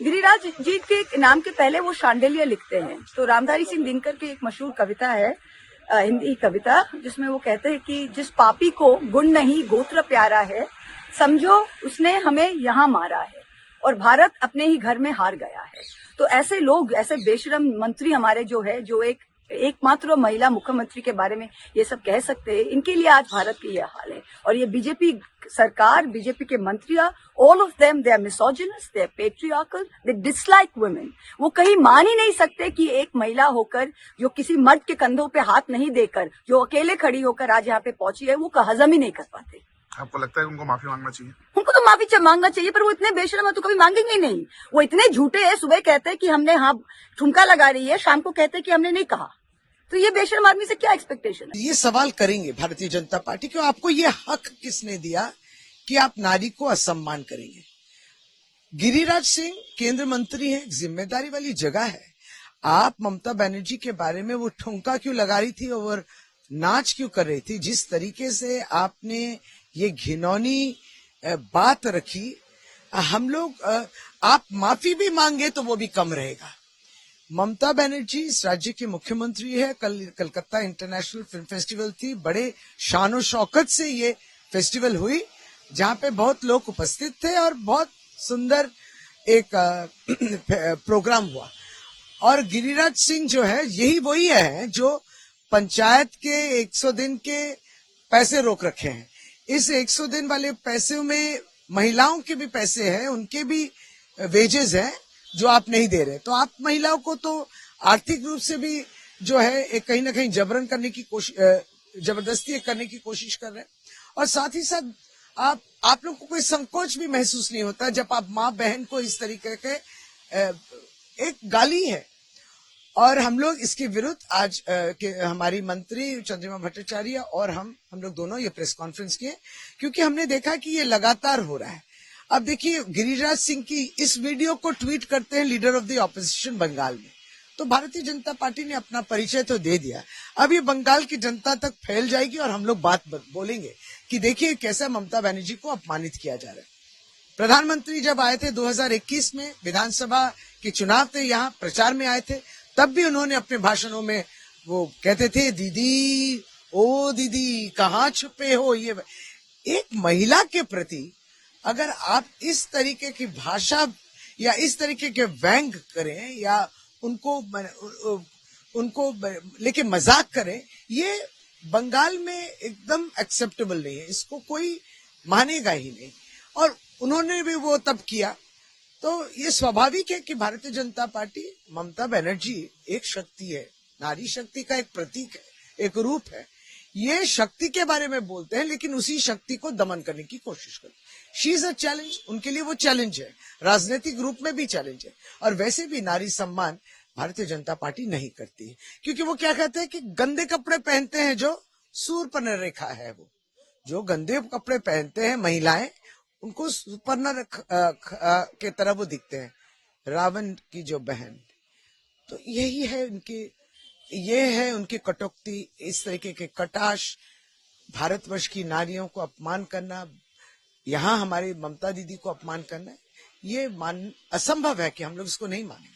गिरिराज जी के नाम के पहले वो शांडिल्य लिखते हैं। तो रामधारी सिंह दिनकर की एक मशहूर कविता है, हिंदी कविता, जिसमें वो कहते हैं कि जिस पापी को गुण नहीं गोत्र प्यारा है, समझो उसने हमें यहाँ मारा है और भारत अपने ही घर में हार गया है। तो ऐसे लोग, ऐसे बेशरम मंत्री हमारे जो है, जो एकमात्र महिला मुख्यमंत्री के बारे में ये सब कह सकते हैं, इनके लिए आज भारत की ये हाल है। और ये बीजेपी सरकार, बीजेपी के मंत्री, all of them, they are misogynous, they are patriarchal, they dislike women. वो कहीं मान ही नहीं सकते कि एक महिला होकर, जो किसी मर्द के कंधों पे हाथ नहीं देकर, जो अकेले खड़ी होकर आज यहाँ पे पहुंची है, वो हजम ही नहीं कर पाते। आपको लगता है उनको माफी मांगना चाहिए? उनको तो माफी मांगना चाहिए, पर वो इतने बेशरम है तो कभी मांगेंगे ही नहीं। वो इतने झूठे हैं, सुबह कहते हैं कि हमने हाँ ठुमका लगा रही है, शाम को कहते हैं कि हमने नहीं कहा। तो ये बेशरम आदमी से क्या एक्सपेक्टेशन है? ये सवाल करेंगे भारतीय जनता पार्टी को, आपको ये हक किसने दिया कि आप नारी को असम्मान करेंगे? गिरिराज सिंह केंद्र मंत्री है, जिम्मेदारी वाली जगह है। आप ममता बनर्जी के बारे में वो ठुमका क्यों लगा रही थी और नाच क्यों कर रही थी? जिस तरीके से आपने ये घिनौनी बात रखी, हम लोग, आप माफी भी मांगे तो वो भी कम रहेगा। ममता बनर्जी इस राज्य की मुख्यमंत्री है। कल कलकत्ता इंटरनेशनल फिल्म फेस्टिवल थी, बड़े शानो शौकत से ये फेस्टिवल हुई, जहां पे बहुत लोग उपस्थित थे और बहुत सुंदर एक प्रोग्राम हुआ। और गिरिराज सिंह जो है, यही वही है जो पंचायत के 100 दिन के पैसे रोक रखे हैं। इस 100 दिन वाले पैसे में महिलाओं के भी पैसे हैं, उनके भी वेजेस हैं जो आप नहीं दे रहे। तो आप महिलाओं को तो आर्थिक रूप से भी जो है एक कहीं ना कहीं जबरन करने की कोशिश, जबरदस्ती करने की कोशिश कर रहे हैं। और साथ ही साथ आप लोग को कोई संकोच भी महसूस नहीं होता जब आप माँ बहन को इस तरीके के एक गाली है। और हम लोग इसके विरुद्ध आज हमारी मंत्री चंद्रिमा भट्टाचार्य और हम लोग दोनों ये प्रेस कॉन्फ्रेंस किए, क्योंकि हमने देखा कि ये लगातार हो रहा है। अब देखिए, गिरिराज सिंह की इस वीडियो को ट्वीट करते हैं leader of the opposition Bengal में, तो भारतीय जनता पार्टी ने अपना परिचय तो दे दिया। अब ये बंगाल की जनता तक फैल जाएगी और हम लोग बात बोलेंगे कि देखिए कैसा ममता बनर्जी को अपमानित किया जा रहा है। प्रधानमंत्री जब आए थे 2021 में, विधानसभा के चुनाव थे, यहाँ प्रचार में आए थे, तब भी उन्होंने अपने भाषणों में वो कहते थे, दीदी, ओ दीदी कहाँ छुपे हो। ये एक महिला के प्रति अगर आप इस तरीके की भाषा या इस तरीके के व्यंग करें या उनको लेके मजाक करें, ये बंगाल में एकदम एक्सेप्टेबल नहीं है। इसको कोई मानेगा ही नहीं। और उन्होंने भी वो तब किया। तो ये स्वाभाविक है कि भारतीय जनता पार्टी, ममता बनर्जी एक शक्ति है, नारी शक्ति का एक प्रतीक है, एक रूप है। ये शक्ति के बारे में बोलते हैं, लेकिन उसी शक्ति को दमन करने की कोशिश करते हैं। शी इज अ चैलेंज, उनके लिए वो चैलेंज है, राजनीतिक रूप में भी चैलेंज है। और वैसे भी नारी सम्मान भारतीय जनता पार्टी नहीं करती है, क्योंकि वो क्या कहते हैं कि गंदे कपड़े पहनते हैं जो सूर्पर्ण रेखा है, वो जो गंदे कपड़े पहनते हैं महिलाएं, उनको सुपर्ण के तरह वो दिखते हैं, रावण की जो बहन। तो यही है उनकी कटौती, इस तरीके के कटाश, भारतवर्ष की नारियों को अपमान करना, यहाँ हमारी ममता दीदी को अपमान करना, ये असंभव है कि हम लोग इसको नहीं मानेंगे।